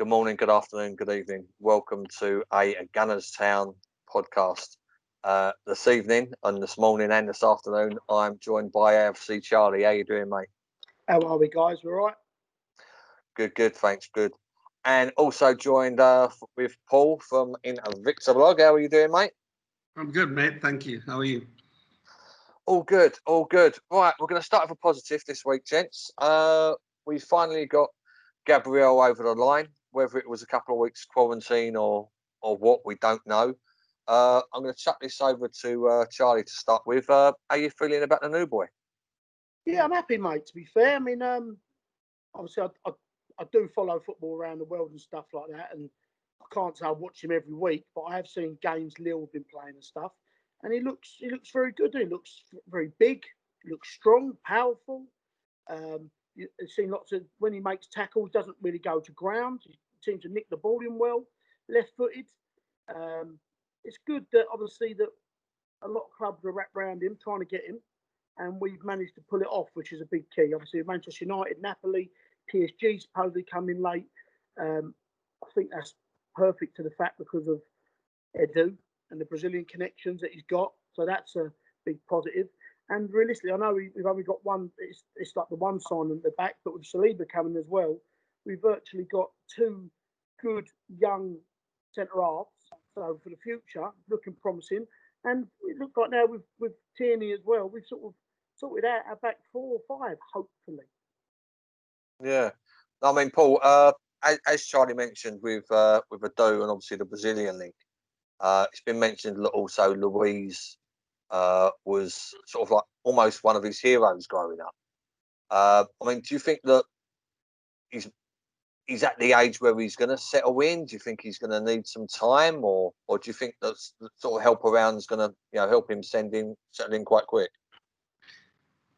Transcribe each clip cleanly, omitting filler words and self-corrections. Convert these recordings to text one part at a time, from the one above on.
Good morning, good afternoon, good evening. Welcome to a Gunners Town podcast. This evening and this morning and this afternoon, I'm joined by AFC Charlie. How you doing, mate? How are we, guys? We're all right? Good, thanks, good. And also joined with Paul from Victor Blog. How are you doing, mate? I'm good, mate. Thank you. How are you? All good. Right, we're going to start with a positive this week, gents. We finally got Gabriel over the line. Whether it was a couple of weeks quarantine or what, we don't know. I'm going to chuck this over to Charlie to start with. How are you feeling about the new boy? Yeah, I'm happy, mate, to be fair. I mean, obviously, I do follow football around the world and stuff like that, and I can't say I watch him every week, but I have seen games Lille have been playing and stuff, and he looks very good. He looks very big, he looks strong, powerful. You've seen lots of, when he makes tackles, doesn't really go to ground. He seems to nick the ball in well, left-footed. It's good that, obviously, that a lot of clubs are wrapped around him, trying to get him, and we've managed to pull it off, which is a big key. Obviously, Manchester United, Napoli, PSG supposedly coming late. I think that's perfect to the fact because of Edu and the Brazilian connections that he's got. So that's a big positive. And realistically, I know we've only got one. It's like the one sign at the back, but with Saliba coming as well, we've virtually got two good young centre halves. So for the future, looking promising. And it looks like now with Tierney as well, we've sort of sorted out our back 4 or 5, hopefully. Yeah, I mean, Paul, as Charlie mentioned with Ado and obviously the Brazilian link, it's been mentioned that also Luiz was sort of like almost one of his heroes growing up. I mean, do you think that he's at the age where he's going to settle in? Do you think he's going to need some time, or do you think that sort of help around is going to help him settle in quite quick?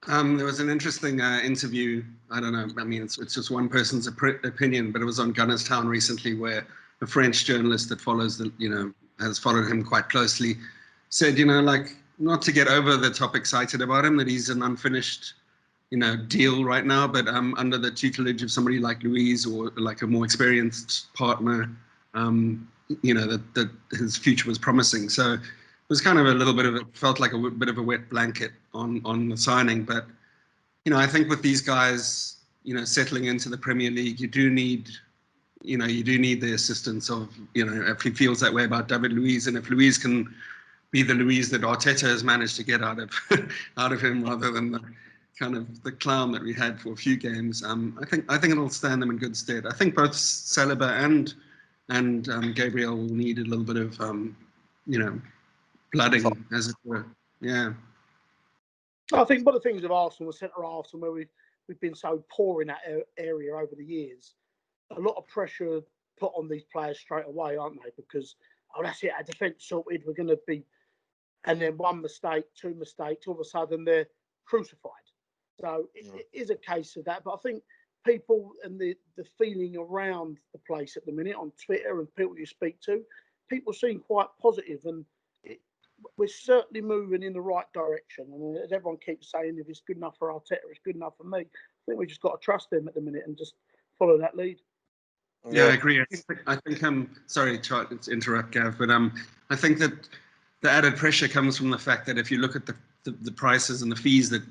There was an interesting interview. I don't know. I mean, it's just one person's opinion, but it was on Gunners Town recently, where a French journalist that follows has followed him quite closely, said, like, not to get over the top excited about him, that he's an unfinished, deal right now, but under the tutelage of somebody like Luiz or like a more experienced partner, that his future was promising. So it was kind of a little bit of it felt like a bit of a wet blanket on the signing. But, I think with these guys, settling into the Premier League, you do need the assistance of, if he feels that way about David Luiz, and if Luiz can be the Luiz that Arteta has managed to get out of him, rather than the kind of the clown that we had for a few games. I think it'll stand them in good stead. I think both Saliba and Gabriel will need a little bit of blooding, as it were. Yeah. I think one of the things of Arsenal, the centre halves, and where we've been so poor in that area over the years, a lot of pressure put on these players straight away, aren't they? Because that's it, our defence sorted, we're going to be, and then one mistake, 2 mistakes, all of a sudden they're crucified. So it is a case of that. But I think people and the feeling around the place at the minute on Twitter and people you speak to, people seem quite positive, and we're certainly moving in the right direction. And as everyone keeps saying, if it's good enough for Arteta, it's good enough for me. I think we just got to trust them at the minute and just follow that lead. Yeah, I agree. I think sorry to interrupt, Gav, but I think that the added pressure comes from the fact that if you look at the prices and the fees that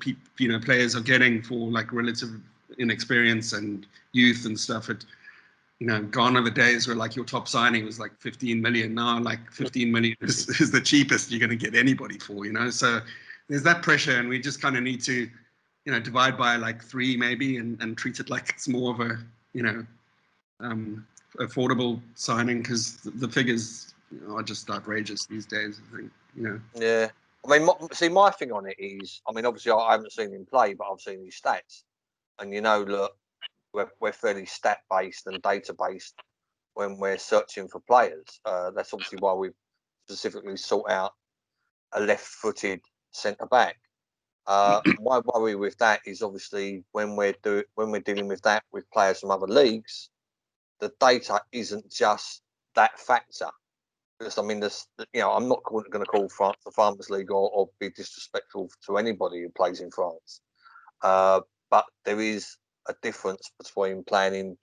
players are getting for like relative inexperience and youth and stuff, gone are the days where like your top signing was like 15 million. Now like 15 million is the cheapest you're going to get anybody for, So there's that pressure, and we just kind of need to, divide by like 3 maybe and treat it like it's more of a, affordable signing, because the figures are just outrageous these days, I think. Yeah. I mean, my thing on it is, I mean, obviously I haven't seen him play, but I've seen his stats. And, look, we're fairly stat-based and data-based when we're searching for players. That's obviously why we've specifically sought out a left-footed centre-back. My worry with that is obviously when we're dealing with that with players from other leagues, the data isn't just that factor. Because, I mean, I'm not going to call France the Farmers League or be disrespectful to anybody who plays in France. But there is a difference between playing in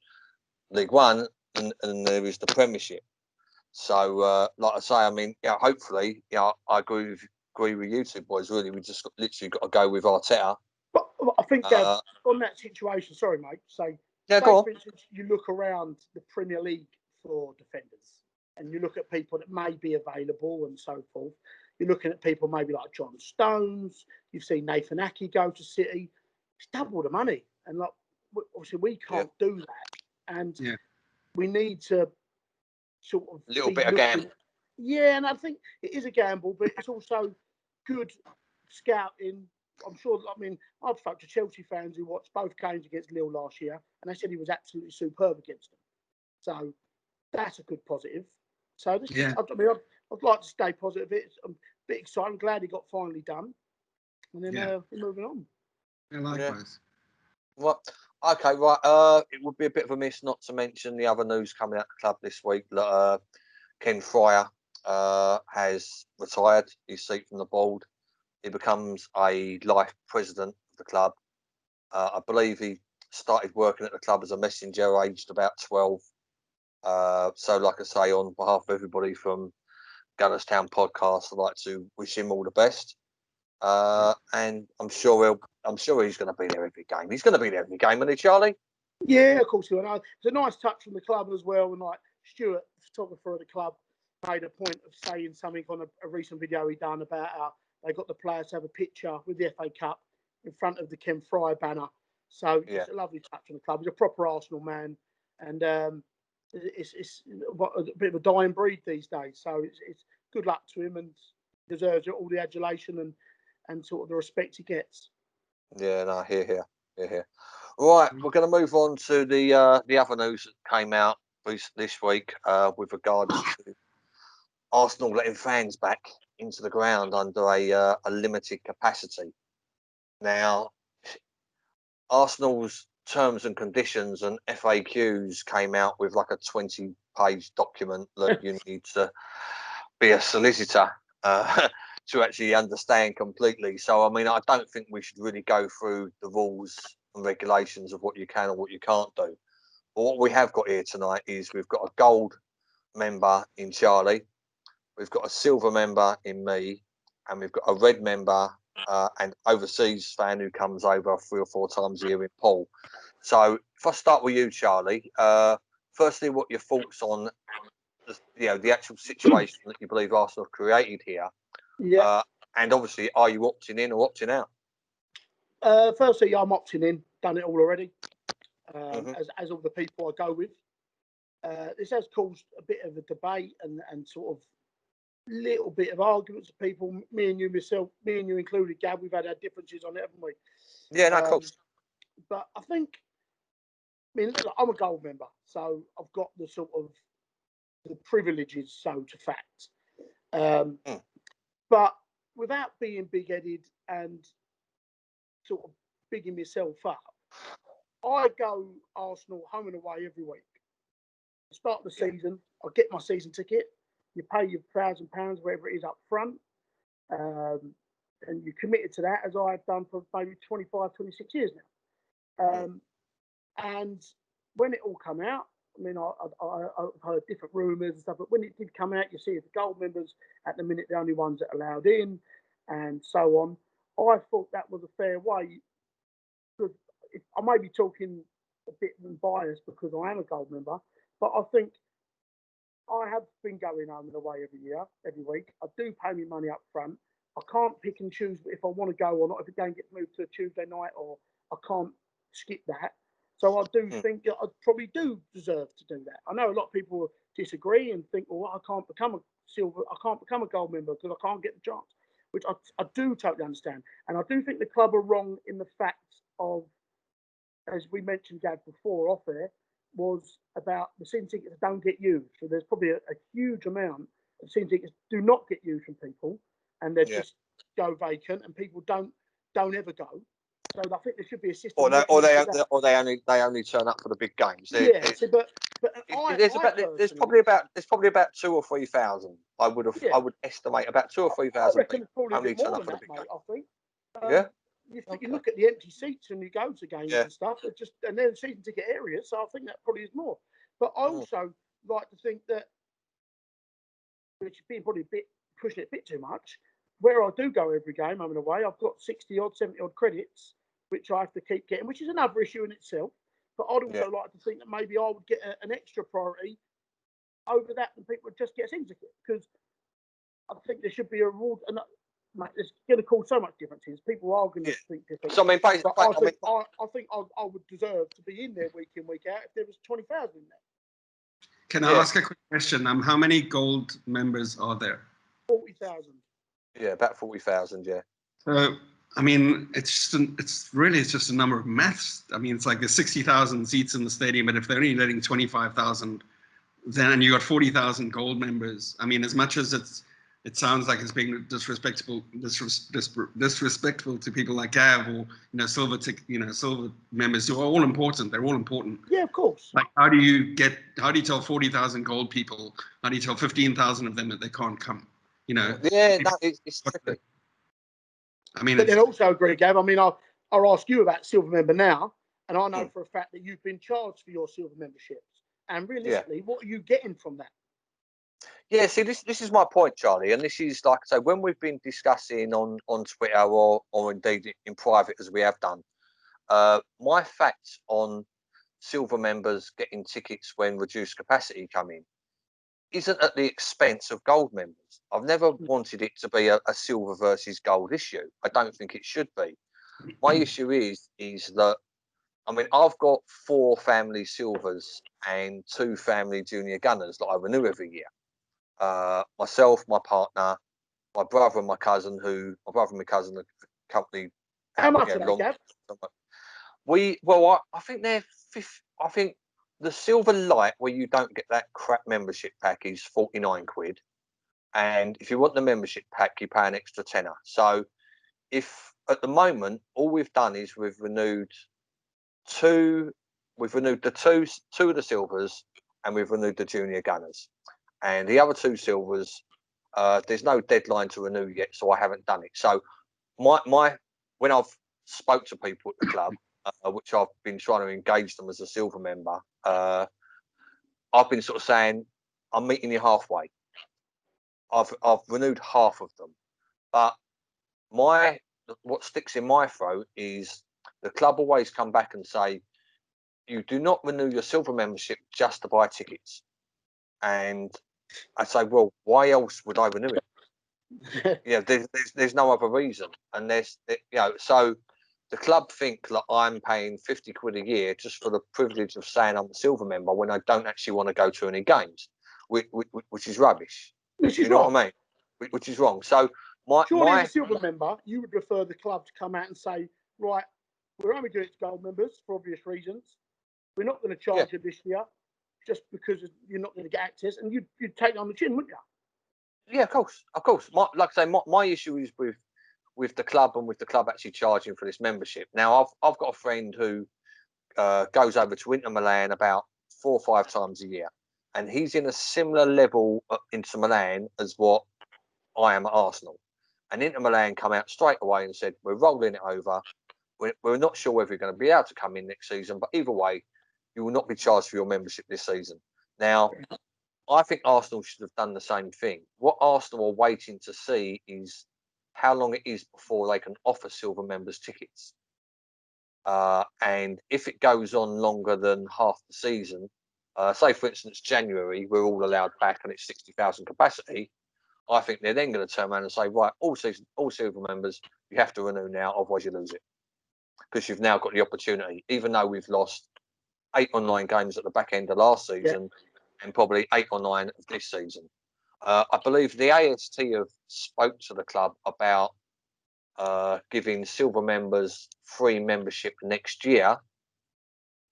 League One and there is the Premiership. So, like I say, I mean, hopefully, I agree with you two boys. Really, we just literally got to go with Arteta. But I think on that situation, sorry, mate, say, go on. for instance, you look around the Premier League for defenders, and you look at people that may be available and so forth. You're looking at people maybe like John Stones. You've seen Nathan Ake go to City. It's double the money, and like obviously we can't do that, and we need to sort of a little bit of gamble. Yeah, and I think it is a gamble, but it's also good scouting. I'm sure. I mean, I've spoke to Chelsea fans who watched both games against Lille last year, and they said he was absolutely superb against them. So that's a good positive. So this is, I mean, I'd like to stay positive. I'm a bit excited. I'm glad he got finally done, and then we're moving on. Yeah, likewise. Well, okay, right. It would be a bit of a miss not to mention the other news coming out of the club this week. That Ken Fryer has retired his seat from the board. He becomes a life president of the club. I believe he started working at the club as a messenger, aged about 12. So, like I say, on behalf of everybody from Gunners Town podcast, I'd like to wish him all the best. And I'm sure he's going to be there every game. He's going to be there every game, isn't he, Charlie? Yeah, of course he will. It's a nice touch from the club as well. And like Stuart, the photographer of the club, made a point of saying something on a recent video he done about how they got the players to have a picture with the FA Cup in front of the Ken Fry banner. So it's a lovely touch from the club. He's a proper Arsenal man, and it's a bit of a dying breed these days. So it's good luck to him, and deserves all the adulation and sort of the respect he gets. Yeah, no, here. Right, we're going to move on to the other news that came out this week with regards to Arsenal letting fans back into the ground under a limited capacity. Now, Arsenal's terms and conditions and FAQs came out with like a 20-page document that you need to be a solicitor to actually understand completely. So, I mean, I don't think we should really go through the rules and regulations of what you can and what you can't do. But what we have got here tonight is we've got a gold member in Charlie, we've got a silver member in me, and we've got a red member and overseas fan who comes over 3 or 4 times a year in Paul. So if I start with you, Charlie, firstly, what are your thoughts on the actual situation that you believe Arsenal have created here? Yeah. And obviously, are you opting in or opting out? Firstly, I'm opting in. Done it all already. As all the people I go with. This has caused a bit of a debate and sort of little bit of arguments of people. Me and you included, Gav. We've had our differences on it, haven't we? Yeah, no, of course. But I think, look, I'm a gold member, so I've got the sort of the privileges, so to fact. But without being big-headed and sort of bigging myself up, I go Arsenal home and away every week. Start the season, I get my season ticket. You pay your £1,000, whatever it is, up front. And you're committed to that, as I've done for maybe 25, 26 years now. And when it all come out, I've heard different rumours and stuff, but when it did come out, you see the gold members at the minute, the only ones that are allowed in, and so on. I thought that was a fair way. I may be talking a bit biased because I am a gold member, but I think I have been going home and away every week. I do pay me money up front. I can't pick and choose if I want to go or not, if the game gets moved to a Tuesday night, or I can't skip that. So I do think I probably do deserve to do that. I know a lot of people disagree and think, well, I can't become a gold member because I can't get the chance, which I do totally understand. And I do think the club are wrong in the fact of, as we mentioned, Gav, before off air, was about the season tickets don't get used. So there's probably a huge amount of season tickets do not get used from people, and they just go vacant, and people don't ever go. So I think there should be a system. Or they only turn up for the big games. There's probably about 2,000 or 3,000. I would estimate about 2,000 or 3,000 people only turn up for the big games. I think. Yeah. you look at the empty seats when you go to games and stuff. And then season ticket areas. So I think that probably is more. But I also like to think that, which is being probably pushing it a bit too much. Where I do go every game, I'm in a way. I've got 60 odd, 70 odd credits, which I have to keep getting, which is another issue in itself. But I'd also like to think that maybe I would get an extra priority over that, and people would just get a season ticket, because I think there should be a reward. And mate, it's going to cause so much differences. People are going to think differently. So I mean, I think I would deserve to be in there week in, week out if there was 20,000 in there. Can I ask a quick question? How many gold members are there? 40,000. Yeah, about 40,000. Yeah. So I mean, it's just a number of maths. I mean, it's like there's 60,000 seats in the stadium, but if they're only letting 25,000, then you got 40,000 gold members. I mean, as much as it sounds like it's being disrespectful to people like Gav, or silver members who are all important. They're all important. Yeah, of course. Like, how do you tell 40,000 gold people? How do you tell 15,000 of them that they can't come? Yeah, it's tricky. I mean, but then also agree, Gav. I mean, I'll ask you about silver member now, and I know for a fact that you've been charged for your silver memberships. And realistically, what are you getting from that? Yeah, see, this is my point, Charlie, and this is, like I say, when we've been discussing on Twitter or indeed in private, as we have done, my facts on silver members getting tickets when reduced capacity come in isn't at the expense of gold members. I've never wanted it to be a silver versus gold issue. I don't think it should be. My issue is that, I mean, I've got 4 family silvers and 2 family junior gunners that I renew every year. Myself, my partner, my brother and my cousin, the company. How much are they, Gav? I think they're I think the silver light, where you don't get that crap membership pack, is 49 quid. And if you want the membership pack, you pay an extra tenner. So if at the moment, all we've done is we've renewed the two of the silvers, and we've renewed the junior gunners. And the other 2 silvers, there's no deadline to renew yet, so I haven't done it. So when I've spoke to people at the club, which I've been trying to engage them as a silver member, I've been sort of saying, I'm meeting you halfway. I've renewed half of them, but what sticks in my throat is the club always come back and say, you do not renew your silver membership just to buy tickets. And I say, well, why else would I renew it? There's no other reason. And so the club think that I'm paying 50 quid a year just for the privilege of saying I'm a silver member when I don't actually want to go to any games, which is rubbish. Which is wrong. What I mean? Which is wrong. So surely as a silver member, you would prefer the club to come out and say, right, we're only doing it to gold members for obvious reasons. We're not going to charge you this year just because you're not going to get access, and you'd take it on the chin, wouldn't you? Yeah, of course. Like I say, my issue is with the club, and with the club actually charging for this membership. Now, I've got a friend who goes over to Inter Milan about 4 or 5 times a year, and he's in a similar level into Milan as what I am at Arsenal. And Inter Milan come out straight away and said, we're rolling it over. We're not sure whether you're going to be able to come in next season, but either way, you will not be charged for your membership this season. Now, I think Arsenal should have done the same thing. What Arsenal are waiting to see is how long it is before they can offer silver members tickets. And if it goes on longer than half the season, say, for instance, January, we're all allowed back and it's 60,000 capacity, I think they're then going to turn around and say, right, all silver members, you have to renew now, otherwise you lose it. Because you've now got the opportunity, even though we've lost 8 or 9 games at the back end of last season, and probably 8 or 9 of this season. I believe the AST have spoke to the club about giving silver members free membership next year.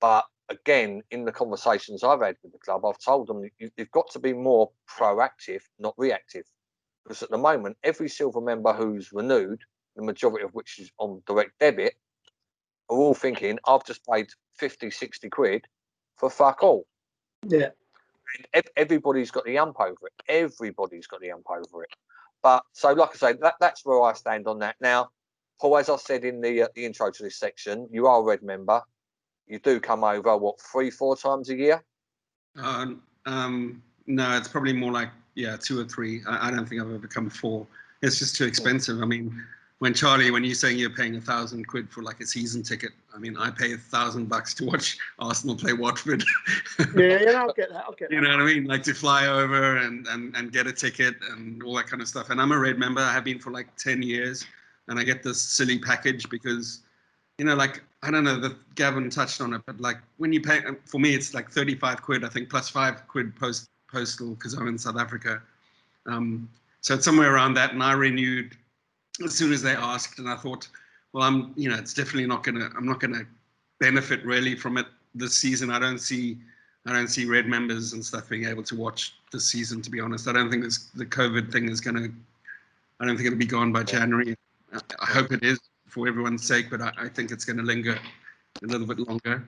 But again, in the conversations I've had with the club, I've told them you've got to be more proactive, not reactive. Because at the moment, every silver member who's renewed, the majority of which is on direct debit, are all thinking, I've just paid 50, 60 quid for fuck all. Yeah. And everybody's got the ump over it. Everybody's got the ump over it. But so, like I say, that's where I stand on that. Now, Paul, as I said in the intro to this section, you are a Red member. You do come over, what, 3-4 times a year? No, it's probably more like, 2 or 3. I don't think I've ever come 4. It's just too expensive. I mean, when you're saying you're paying £1,000 for like a season ticket, I mean, I pay $1,000 to watch Arsenal play Watford. Yeah, I'll get that. You know what I mean? Like to fly over and get a ticket and all that kind of stuff. And I'm a Red member. I have been for like 10 years. And I get this silly package because, like, I don't know, Gavin touched on it, but like when you pay, for me, it's like £35, I think, plus £5 postal because I'm in South Africa. So it's somewhere around that. And I renewed as soon as they asked. And I thought, well, it's definitely I'm not going to benefit really from it this season. I don't see Red members and stuff being able to watch this season, to be honest. I don't think the COVID thing I don't think it'll be gone by January. I hope it is for everyone's sake, but I think it's going to linger a little bit longer.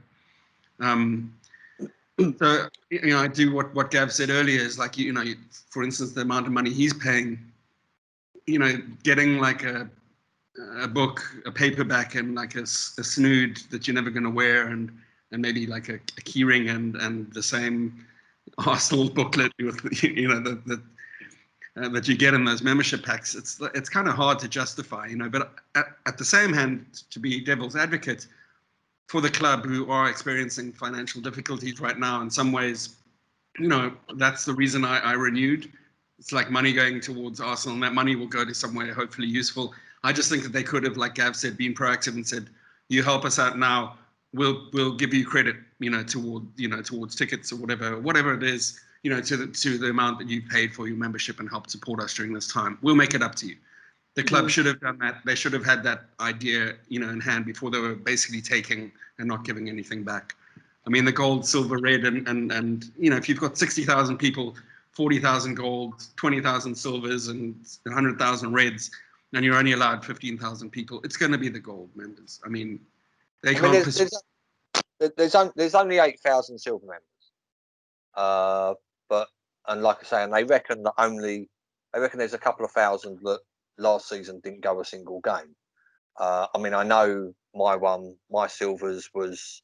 So, I do what Gav said earlier is like, for instance, the amount of money he's paying, getting like a book, a paperback and like a snood that you're never going to wear and maybe like a key ring and the same Arsenal booklet with, that you get in those membership packs, it's kind of hard to justify, but at the same hand, to be devil's advocate for the club who are experiencing financial difficulties right now, in some ways, that's the reason I renewed. It's like money going towards Arsenal, and that money will go to somewhere hopefully useful. I just think that they could have, like Gav said, been proactive and said, you help us out now, we'll give you credit, towards tickets or whatever it is, to the amount that you paid for your membership and helped support us during this time. We'll make it up to you. The club should have done that. They should have had that idea, in hand before they were basically taking and not giving anything back. I mean, the gold, silver, red, and if you've got 60,000 people, 40,000 gold, 20,000 silvers, and 100,000 reds, and you're only allowed 15,000 people, it's going to be the gold members. I mean, there's only 8,000 silver members. And like I say, and they reckon there's a couple of thousand that last season didn't go a single game. I mean, I know my silvers was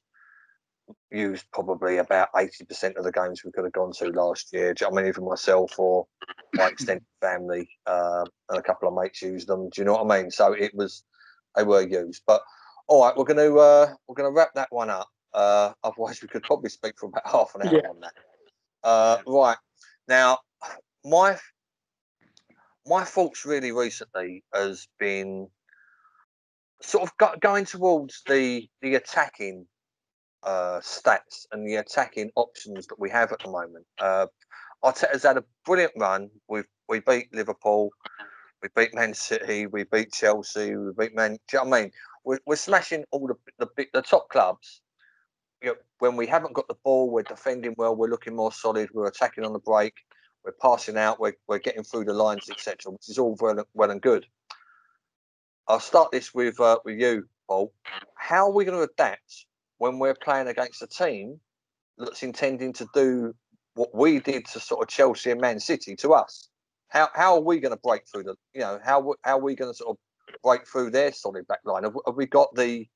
used probably about 80% of the games we could have gone to last year. I mean, even myself or my extended family and a couple of mates used them. Do you know what I mean? So they were used. But all right, we're gonna wrap that one up. Otherwise, we could probably speak for about half an hour on that. Right now, my thoughts really recently has been sort of going towards the attacking stats and the attacking options that we have at the moment. Arteta's had a brilliant run. We beat Liverpool, we beat Man City, we beat Chelsea, we beat Man. Do you know what I mean? We're smashing all the top clubs. When we haven't got the ball, we're defending well. We're looking more solid. We're attacking on the break. We're passing out. We're getting through the lines, etc., which is all well and good. I'll start this with you, Paul. How are we going to adapt when we're playing against a team that's intending to do what we did to sort of Chelsea and Man City to us? How are we going to break through how are we going to sort of break through their solid back line? Have we got the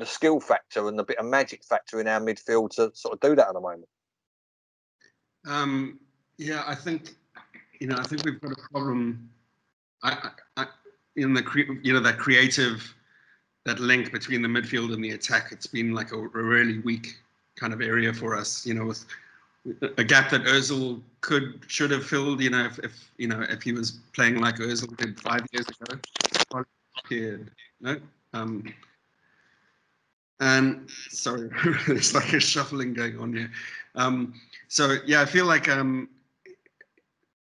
skill factor and the bit of magic factor in our midfield to sort of do that at the moment? I think we've got a problem. In that creative, that link between the midfield and the attack, it's been like a really weak kind of area for us. With a gap that Ozil should have filled. If he was playing like Ozil did 5 years ago. No. And sorry, there's like a shuffling going on here. I feel like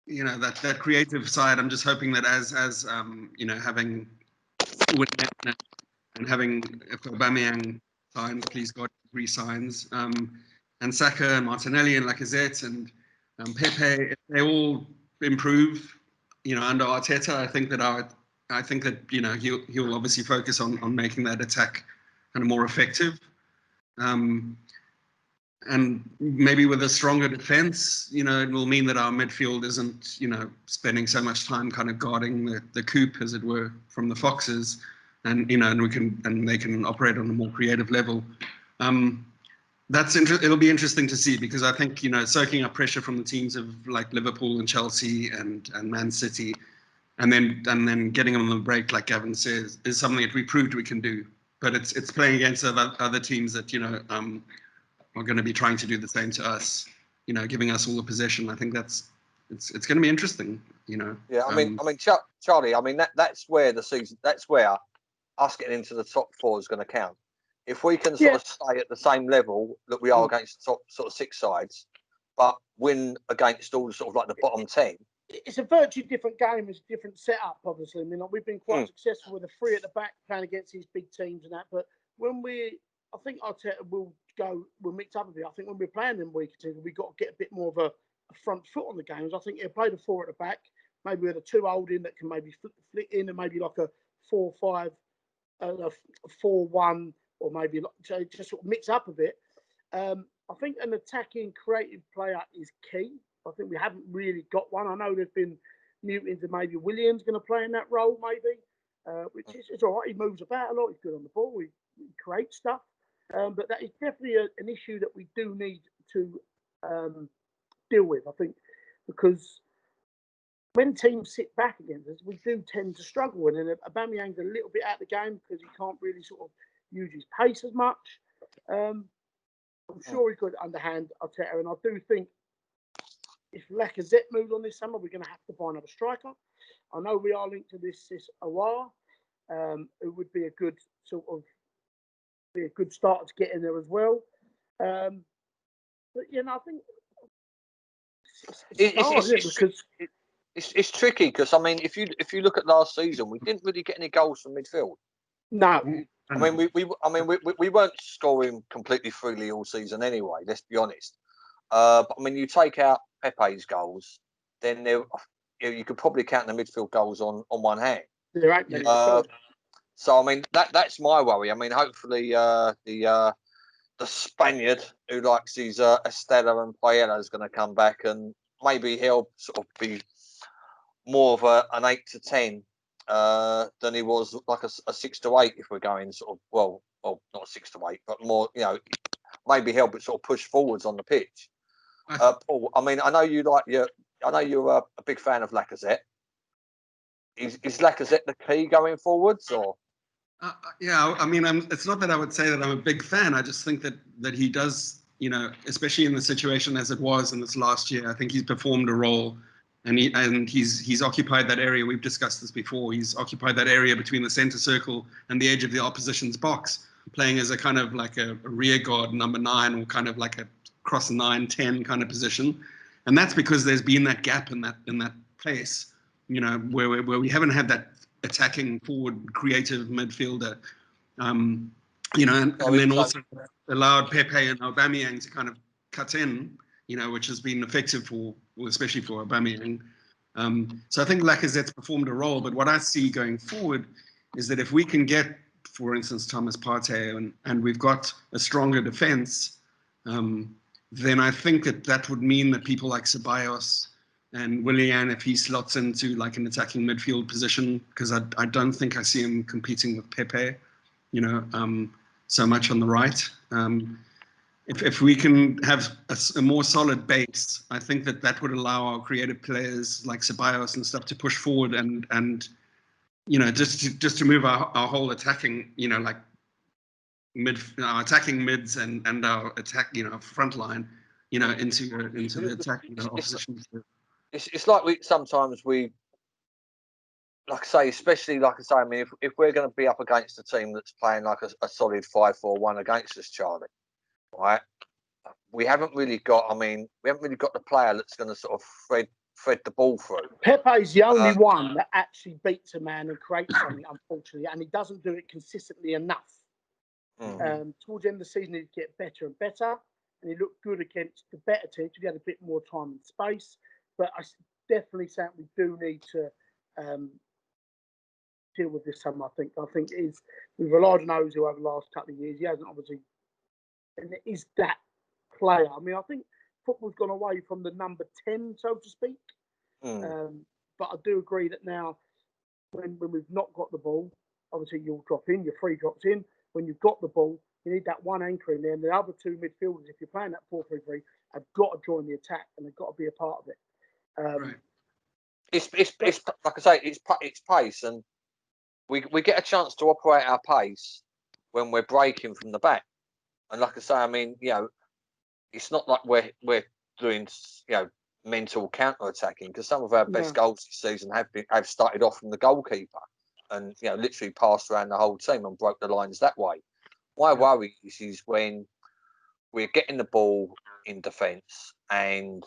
that creative side. I'm just hoping that as having and having if Aubameyang signs, please God, re-signs, and Saka and Martinelli and Lacazette and Pepe, if they all improve, under Arteta, I think that he'll obviously focus on making that attack kind of more effective. And and maybe with a stronger defence, you know, it will mean that our midfield isn't, you know, spending so much time kind of guarding the coop, as it were, from the Foxes, and you know, and they can operate on a more creative level. It'll be interesting to see, because I think, you know, soaking up pressure from the teams of like Liverpool and Chelsea and Man City, and then getting them on the break, like Gavin says, is something that we proved we can do. But it's playing against other teams that, you know, are going to be trying to do the same to us, you know, giving us all the possession. I think it's going to be interesting, you know. Yeah, I mean, Charlie, I mean that's where us getting into the top 4 is going to count. If we can sort of stay at the same level that we are against the top sort of 6 sides, but win against all sort of like the bottom 10. It's a virtually different game. It's a different setup, obviously. I mean, like, we've been quite successful with the 3 at the back playing against these big teams and that. But when I think Arteta will mix up a bit. I think when we're playing them weaker teams, we've got to get a bit more of a front foot on the games. I think he'll play the 4 at the back, maybe with a 2 holding that can maybe flick in, and maybe like a 4-5, a 4-1, or maybe like, just sort of mix up a bit. I think an attacking, creative player is key. I think we haven't really got one. I know there's been mutings, and maybe William's going to play in that role, maybe, which is all right. He moves about a lot. He's good on the ball. He creates stuff. But that is definitely an issue that we do need to deal with, I think, because when teams sit back against us, we do tend to struggle. And then Aubameyang's a little bit out of the game because he can't really sort of use his pace as much. I'm sure he could underhand Arteta, and I do think if Lacazette moves on this summer, we're going to have to buy another striker. I know we are linked to this Auoar. It would be a good start to get in there as well. But you know, I think it's tricky, because I mean, if you look at last season, we didn't really get any goals from midfield. No, I mean we weren't scoring completely freely all season anyway. Let's be honest. But I mean, you take out Pepe's goals, then you could probably count the midfield goals on one hand. There ain't many. So I mean, that's my worry. I mean, hopefully the Spaniard who likes his Estella and Paella is going to come back, and maybe he'll sort of be more of an 8 to 10 than he was like a 6 to 8 if we're going sort of well not 6 to 8, but more, you know, maybe help it sort of push forwards on the pitch. Paul, I mean, I know you're a big fan of Lacazette. Is Lacazette the key going forwards, or? Yeah, I mean, it's not that I would say that I'm a big fan. I just think that he does, you know, especially in the situation as it was in this last year. I think he's performed a role, and he's occupied that area. We've discussed this before. He's occupied that area between the centre circle and the edge of the opposition's box, playing as a kind of like a rear guard number 9, or kind of like a cross 9-10 kind of position. And that's because there's been that gap in that place, you know, where we haven't had that attacking forward creative midfielder, you know, and then also allowed Pepe and Aubameyang to kind of cut in, you know, which has been effective especially for Aubameyang. So I think Lacazette's performed a role, but what I see going forward is that if we can get, for instance, Thomas Partey, and we've got a stronger defence, then I think that would mean that people like Ceballos and Willian, if he slots into like an attacking midfield position, because I don't think I see him competing with Pepe, you know, so much on the right. If we can have a more solid base, I think that would allow our creative players like Ceballos and stuff to push forward and you know, just to move our whole attacking, you know, like our attacking mids and our attack, you know, front line, you know, into the attack, you know, opposition. It's like sometimes like I say, especially like I say, I mean, if we're going to be up against a team that's playing like a solid 5-4-1 against us, Charlie, right? We haven't really got the player that's going to sort of thread the ball through. Pepe's the only one that actually beats a man and creates something, unfortunately, and he doesn't do it consistently enough. Towards the end of the season, he'd get better and better, and he looked good against the better teams. He had a bit more time and space, but I definitely think we do need to deal with this summer. I think we've relied on Ozil over the last couple of years. He hasn't obviously, and it is that player. I mean, I think football's gone away from the number 10, so to speak. But I do agree that now, when we've not got the ball, obviously you'll drop in, your free drops in. When you've got the ball, you need that one anchor in there, and the other two midfielders, if you're playing that 4-3-3, have got to join the attack and they've got to be a part of it. Right. It's like I say, it's pace, and we get a chance to operate our pace when we're breaking from the back. And like I say, I mean, it's not like we're doing mental counter attacking, because some of our best goals this season have started off from the goalkeeper and literally passed around the whole team and broke the lines that way. My worry is when we're getting the ball in defence and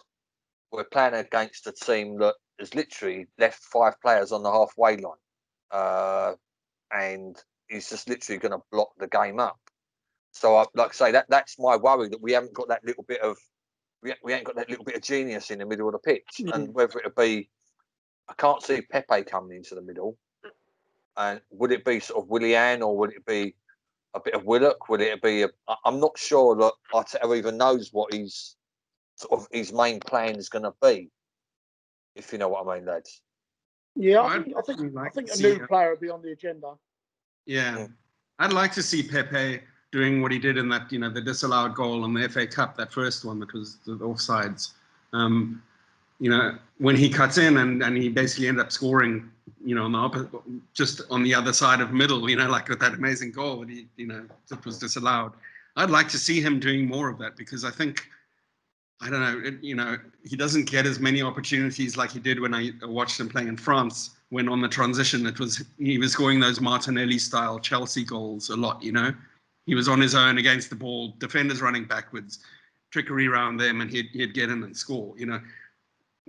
we're playing against a team that has literally left 5 players on the halfway line, and is just literally going to block the game up. So, like I say, that's my worry, that we haven't got that little bit of we ain't got that little bit of genius in the middle of the pitch. And whether it be, I can't see Pepe coming into the middle. And would it be sort of Willian, or would it be a bit of Willock? Would it be? I'm not sure that Arteta even knows what his main plan is going to be. If you know what I mean, lads. Yeah, I think a new player will be on the agenda. Yeah, I'd like to see Pepe doing what he did in that, the disallowed goal in the FA Cup, that first one that was the offsides. When he cuts in and he basically ended up scoring, on the opposite, just on the other side of middle, like with that amazing goal that that was disallowed. I'd like to see him doing more of that, because I think, I don't know, he doesn't get as many opportunities like he did when I watched him playing in France, when on the transition, he was scoring those Martinelli-style Chelsea goals a lot, He was on his own against the ball, defenders running backwards, trickery around them, and he'd get in and score,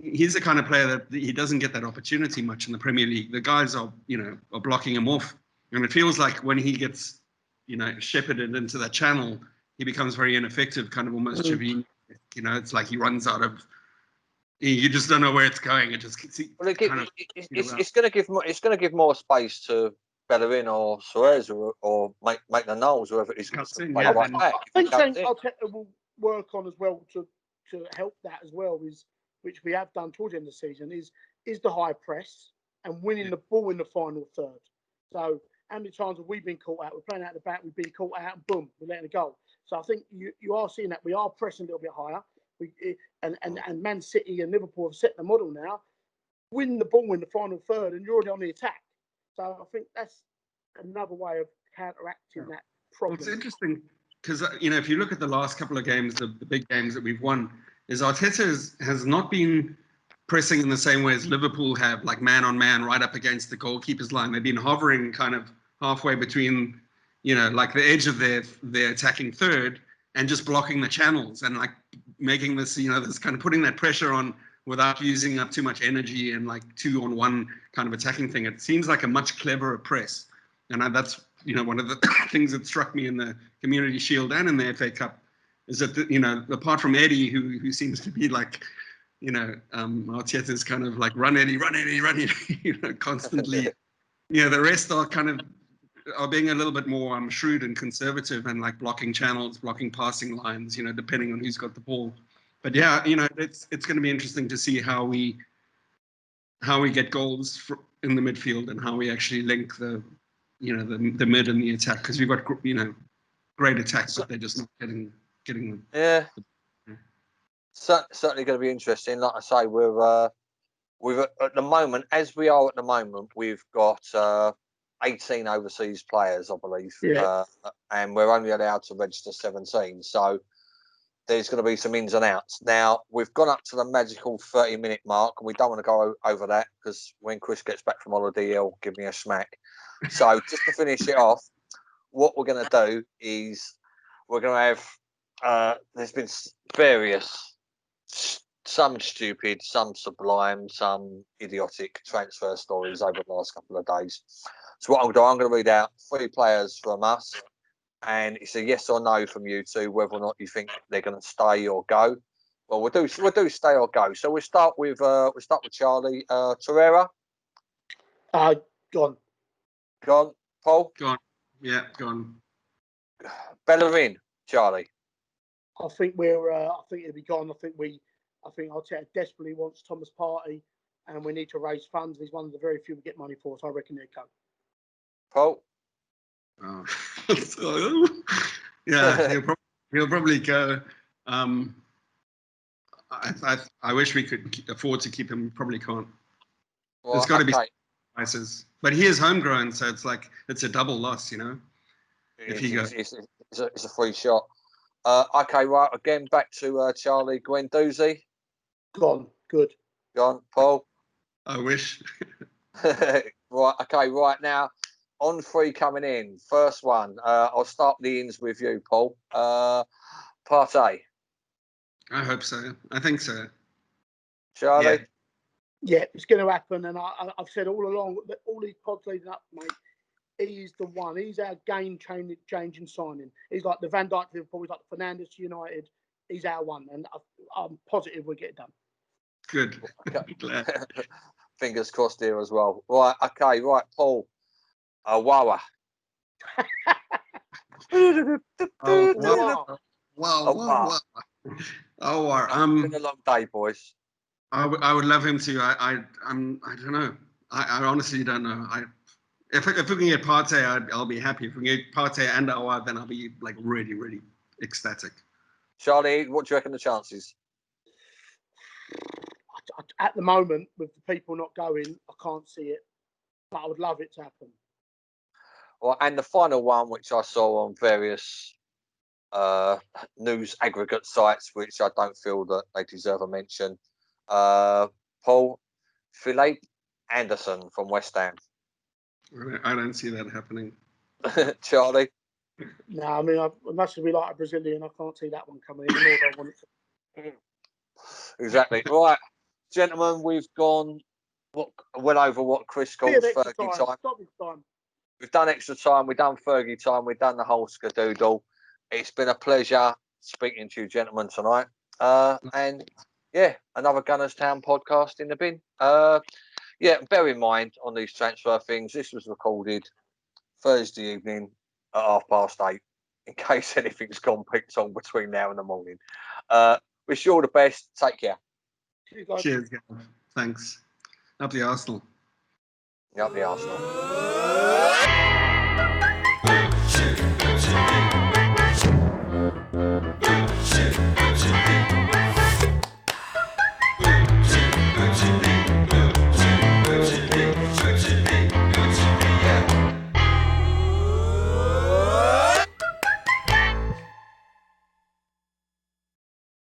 He's the kind of player that he doesn't get that opportunity much in the Premier League. The guys are blocking him off. And it feels like when he gets, shepherded into that channel, he becomes very ineffective, kind of almost Javine. It's like he runs out of. You just don't know where it's going. It just it's going to give more space to Bellerin or Suarez or make the Knowles, whoever it is. I think Arteta will work on as well to help that as well, which we have done towards the end of the season, is the high press and winning the ball in the final third. So how many times have we been caught out? We're playing out the back, we've been caught out, and boom, we're letting it go. So I think you are seeing that we are pressing a little bit higher. And Man City and Liverpool have set the model now. Win the ball in the final third, and you're already on the attack. So I think that's another way of counteracting that problem. Well, it's interesting because if you look at the last couple of games, the big games that we've won, is Arteta has not been pressing in the same way as Liverpool have, like man on man, right up against the goalkeeper's line. They've been hovering kind of halfway between, like the edge of their attacking third, and just blocking the channels and like making this, this kind of putting that pressure on without using up too much energy and like 2-on-1 kind of attacking thing. It seems like a much cleverer press. And that's, one of the things that struck me in the Community Shield and in the FA Cup is that, apart from Eddie, who seems to be like, Arteta's kind of like run Eddie, constantly. The rest are being a little bit more shrewd and conservative and like blocking channels, blocking passing lines, depending on who's got the ball. But yeah, it's going to be interesting to see how we get goals in the midfield and how we actually link the mid and the attack, because we've got great attacks, but they're just not getting them. Yeah. Certainly going to be interesting. Like I say, we've at the moment, as we are at the moment, we've got 18 overseas players, I believe, and we're only allowed to register 17. So there's going to be some ins and outs. Now we've gone up to the magical 30-minute mark, and we don't want to go over that because when Chris gets back from holiday, he'll give me a smack. So just to finish it off, what we're going to do is we're going to have. There's been various. Some stupid, some sublime, some idiotic transfer stories over the last couple of days. So what I'm going to read out 3 players from us, and it's a yes or no from you two, whether or not you think they're going to stay or go. Well, we'll do stay or go. So we'll start with Charlie. Torreira. Gone. Gone. Paul. Gone. Yeah, gone. Bellerin. Charlie. I think I think it'll be gone. I think Arteta desperately wants Thomas Partey, and we need to raise funds. He's one of the very few we get money for, so I reckon he'll go. Paul? Oh. Yeah, he'll probably go. I wish we could afford to keep him. We probably can't. Well, There's got to be prices, but he is homegrown, so it's a double loss, you know. If he goes, it's a free shot. Okay, right. Again, back to Charlie Guendouzi. Gone. Good. Gone. Paul? I wish. Right. Okay, right now. On 3 coming in. First one. I'll start the ins with you, Paul. Partey. I hope so. I think so. Charlie? Yeah, it's going to happen. And I've said all along, that all these pods leading up, mate, he's the one. He's our game-changing signing. He's like the Van Dijk to Liverpool. He's like the Fernandes to United. He's our one. And I'm positive we'll get it done. Good. Fingers crossed here as well. Right, okay, right, Paul. Auoar. Wow. It's been a long day, boys. I would love him to. I don't know. I honestly don't know. If we can get Partey, I'll be happy. If we can get Partey and Auoar, then I'll be like really, really ecstatic. Charlie, what do you reckon the chances? At the moment, with the people not going, I can't see it. But I would love it to happen. Well, and the final one, which I saw on various news aggregate sites, which I don't feel that they deserve a mention. Paul, Felipe Anderson from West Ham. I don't see that happening. Charlie? No, I mean, I must be like a Brazilian. I can't see that one coming in. Nor do I want it to. Exactly. Right, gentlemen, we've gone well over what Chris calls Fergie time. Stop this time. We've done extra time. We've done Fergie time. We've done the whole skadoodle. It's been a pleasure speaking to you, gentlemen, tonight. And yeah, another Gunners Town podcast in the bin. Yeah, bear in mind on these transfer things, this was recorded Thursday evening at 8:30, in case anything's gone picked on between now and the morning. Wish you all the best. Take care. Cheers, Gav. Thanks. Up the Arsenal. Up the Arsenal.